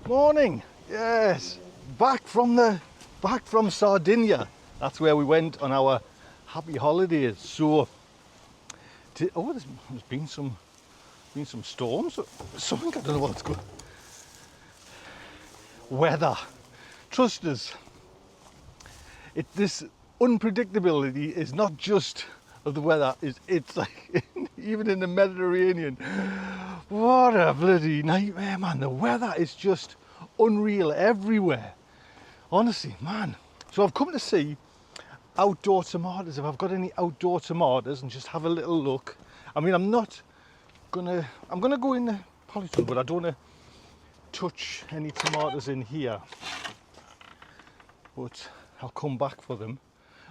Morning. Yes, back from Sardinia. That's where we went on our happy holidays. So, there's been some storms. Something, I don't know what's going. Weather. Trust us. This unpredictability is not just of the weather. It's like even in the Mediterranean. What a bloody nightmare, man. The weather is just unreal everywhere. Honestly, man. So I've come to see outdoor tomatoes. If I've got any outdoor tomatoes and just have a little look. I mean, I'm gonna go in the polytunnel, but I don't want to touch any tomatoes in here. But I'll come back for them.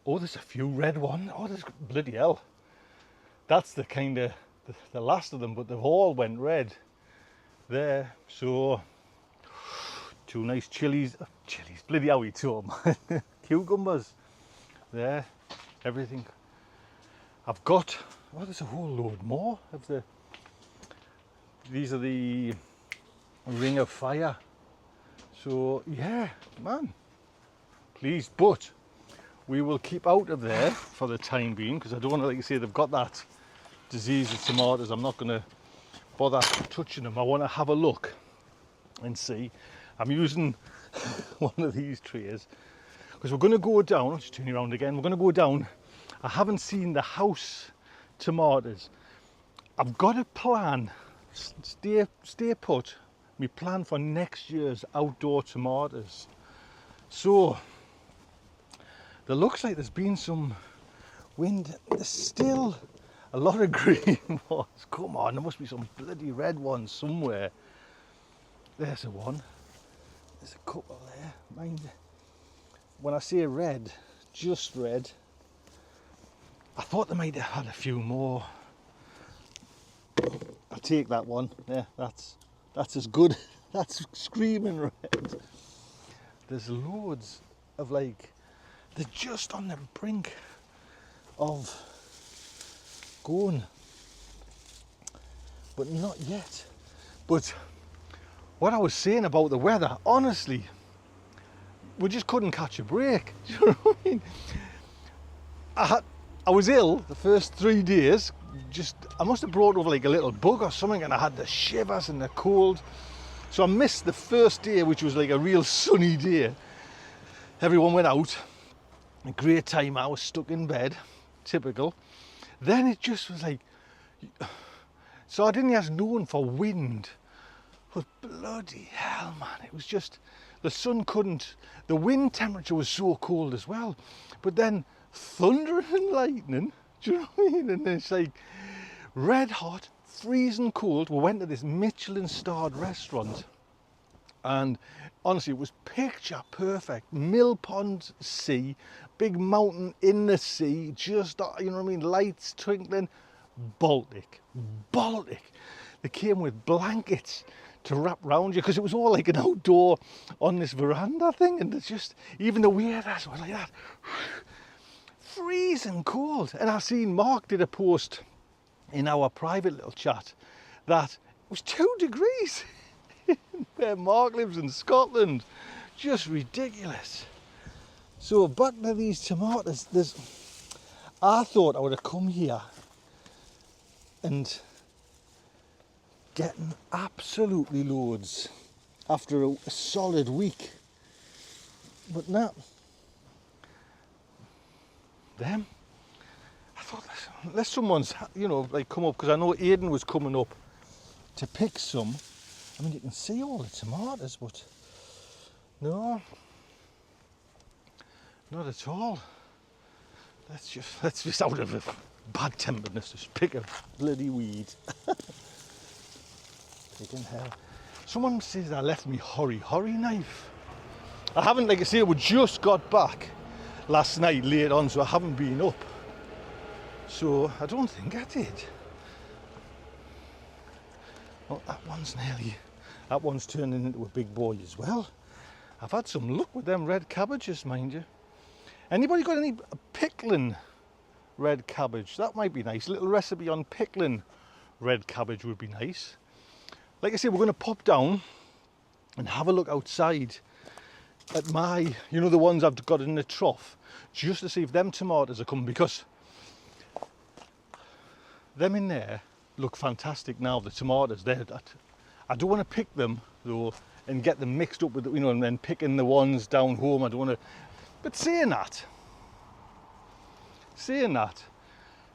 Oh, there's a few red ones. Oh, there's bloody hell. That's the kind of the last of them, but they've all went red there. So two nice chilies, bloody how we talk, man. Cucumbers there, everything. I've got, oh, there's a whole load more of these are the Ring of Fire. So yeah, man, please, but we will keep out of there for the time being, because I don't want to, like you say, they've got that disease of tomatoes. I'm not going to bother touching them. I want to have a look and see. I'm using one of these trays because we're going to go down. I'll just turn you around again. We're going to go down. I haven't seen the house tomatoes. I've got a plan. Stay put. My plan for next year's outdoor tomatoes. So there looks like there's been some wind. There's still a lot of green ones. Come on, there must be some bloody red ones somewhere. There's a one. There's a couple there. Mind, when I say red, just red, I thought they might have had a few more. I'll take that one. Yeah, that's as good. That's screaming red. There's loads of, like, they're just on the brink of going, but not yet. But what I was saying about the weather, honestly, we just couldn't catch a break. Do you know what I mean? I was ill the first 3 days. I must have brought over like a little bug or something, and I had the shivers and the cold. So I missed the first day, which was like a real sunny day. Everyone went out. A great time. I was stuck in bed. Typical. Then it just was like, Sardinia's known for wind, but bloody hell, man, it was just, the sun couldn't, the wind temperature was so cold as well, but then thunder and lightning, do you know what I mean? And then it's like red hot, freezing cold. We went to this Michelin starred restaurant, and honestly, it was picture perfect. Mill Pond Sea, big mountain in the sea, just, you know what I mean, lights twinkling. Baltic. They came with blankets to wrap round you, because it was all like an outdoor on this veranda thing, and it's just, even the waiters were like that. Freezing cold. And I've seen Mark did a post in our private little chat that it was 2 degrees. Where Mark lives in Scotland. Just ridiculous. So back to these tomatoes. I thought I would have come here and getting absolutely loads after a solid week. But now, them, I thought, unless someone's, you know, like come up, because I know Aidan was coming up to pick some. I mean, you can see all the tomatoes, but no, not at all. Let's just out of a bad temperedness, just pick a bloody weed. Freaking hell. Someone says I left me hurry knife. I haven't, like I say, we just got back last night late on, so I haven't been up. So I don't think I did. Oh, that one's turning into a big boy as well. I've had some luck with them red cabbages, mind you. Anybody got any pickling red cabbage? That might be nice. A little recipe on pickling red cabbage would be nice. Like I say, we're going to pop down and have a look outside at my, you know, the ones I've got in the trough, just to see if them tomatoes are coming, because them in there look fantastic now, the tomatoes. I don't want to pick them though and get them mixed up with, you know, and then picking the ones down home. I don't want to. But saying that,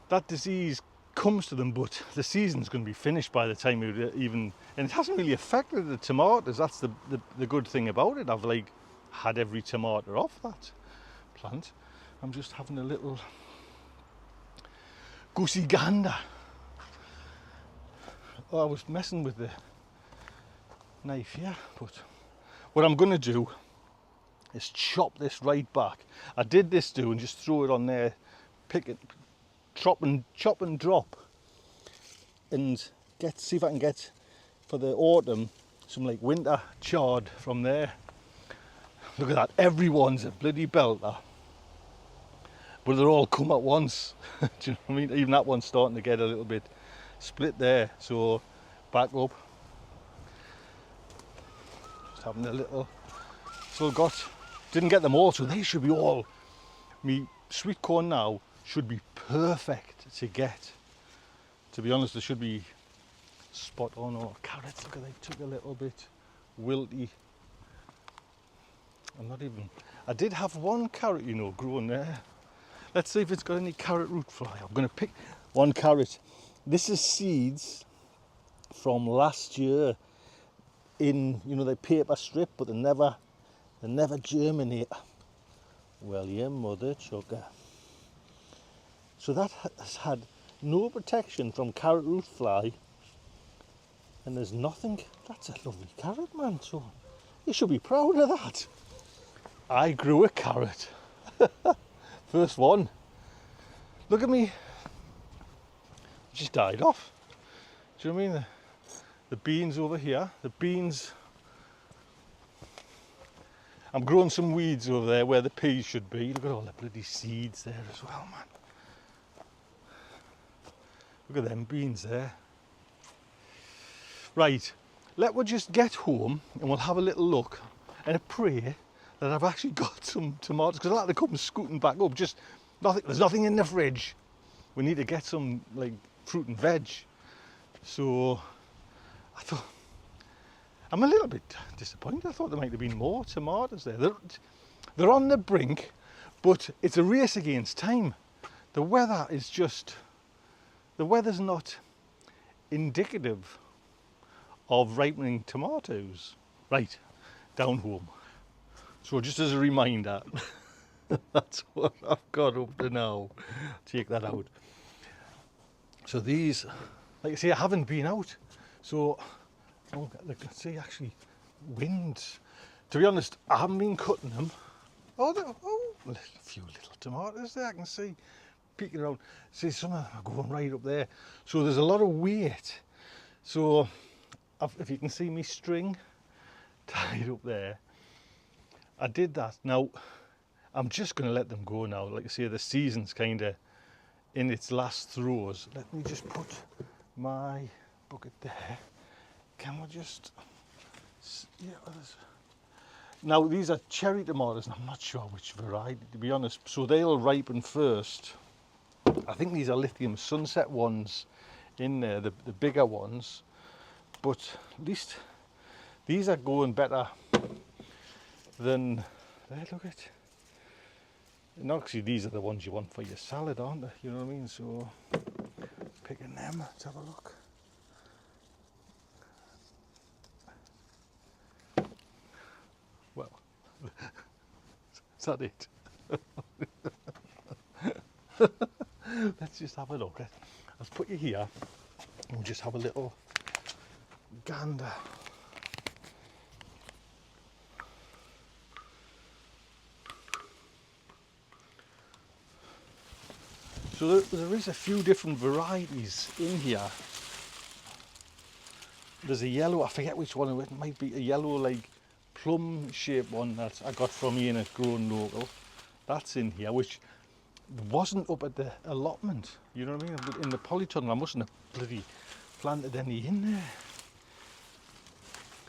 that disease comes to them, but the season's going to be finished by the time it even, and it hasn't really affected the tomatoes. That's the good thing about it. I've like had every tomato off that plant. I'm just having a little goosey gander. Oh, I was messing with the knife here, but what I'm going to do is chop this right back. I did this too, and just throw it on there, pick it, chop and drop, and see if I can get for the autumn some like winter chard from there. Look at that, everyone's a bloody belter, but they're all come at once. Do you know what I mean? Even that one's starting to get a little bit split there, so back up. Just having a little, still didn't get them all, so they should be all, me sweet corn now should be perfect to get. To be honest, they should be spot on. Or carrots, look at, they took a little bit wilty. I did have one carrot, you know, growing there. Let's see if it's got any carrot root fly. I'm going to pick one carrot. This is seeds from last year in, you know, they paper strip, but they never germinate. Well, yeah, mother chucker. So that has had no protection from carrot root fly, and there's nothing. That's a lovely carrot, man. So you should be proud of that. I grew a carrot. First one. Look at me. It just died off. Do you know what I mean? The beans over here. The beans. I'm growing some weeds over there where the peas should be. Look at all the bloody seeds there as well, man. Look at them beans there. Right, let us just get home and we'll have a little look and pray that I've actually got some tomatoes, because I like to come scooting back up. Just nothing. There's nothing in the fridge. We need to get some like fruit and veg. So I thought, I'm a little bit disappointed. I thought there might have been more tomatoes there. They're on the brink, but it's a race against time. The weather is just, the weather's not indicative of ripening tomatoes. Right, down home. So just as a reminder, that's what I've got up to now. Take that out. So these, like I say, I haven't been out. So, oh, let's see, actually, wind. To be honest, I haven't been cutting them. Oh, a few little tomatoes there, I can see peeking around. See, some of them are going right up there. So there's a lot of weight. So, if you can see me string tied up there, I did that. Now, I'm just going to let them go now. Like I say, the season's kind of in its last throes. Let me just put my bucket there. Can we just... Yeah, now, these are cherry tomatoes, and I'm not sure which variety, to be honest. So they'll ripen first. I think these are lithium sunset ones in there, the bigger ones. But at least these are going better than, there, look at. And actually these are the ones you want for your salad, aren't they? You know what I mean? So picking them, let's have a look. Well, is that it? Let's just have a look. Let's put you here and we'll just have a little gander. So there is a few different varieties in here. There's a yellow, I forget which one, it might be a yellow like plum shaped one that I got from Ian at Grown Local. That's in here, which wasn't up at the allotment, you know what I mean? In the polytunnel, I mustn't have bloody planted any in there.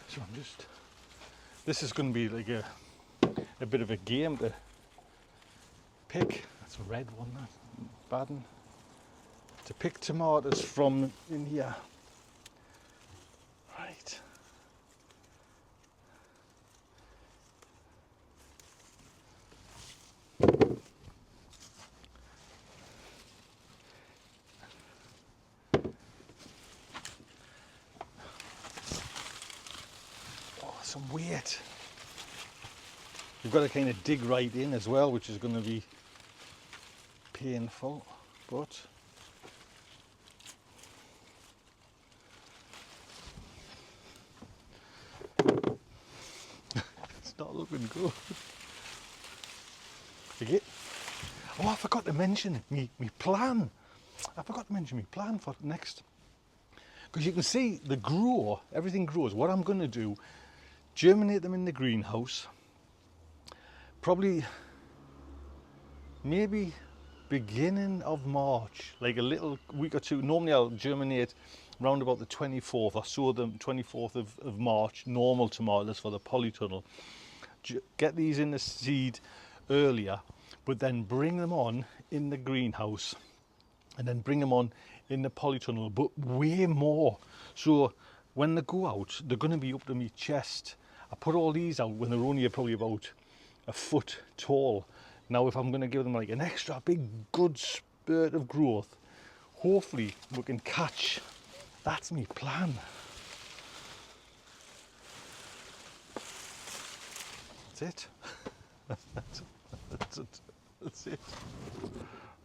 So I'm just This is going to be like a bit of a game to pick. That's a red one, that bad one. To pick tomatoes from in here. Right. Oh, some weight. You've got to kind of dig right in as well, which is going to be painful, but it's not looking good. Okay. Oh, I forgot to mention me plan. I forgot to mention my plan for next. Because you can see the grow, everything grows. What I'm going to do, germinate them in the greenhouse. Probably, maybe beginning of March, like a little week or two. Normally I'll germinate around about the 24th. I sow them 24th of March, normal tomatoes for the polytunnel. Get these in the seed earlier, but then bring them on in the greenhouse and then bring them on in the polytunnel, but way more. So when they go out, they're going to be up to my chest. I put all these out when they're only probably about a foot tall. Now if I'm going to give them like an extra big good spurt of growth, hopefully we can catch. That's my plan. That's it. That's it. That's it.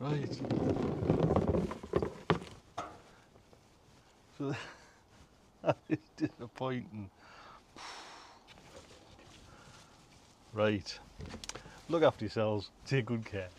Right. So that is disappointing. Right. Look after yourselves. Take good care.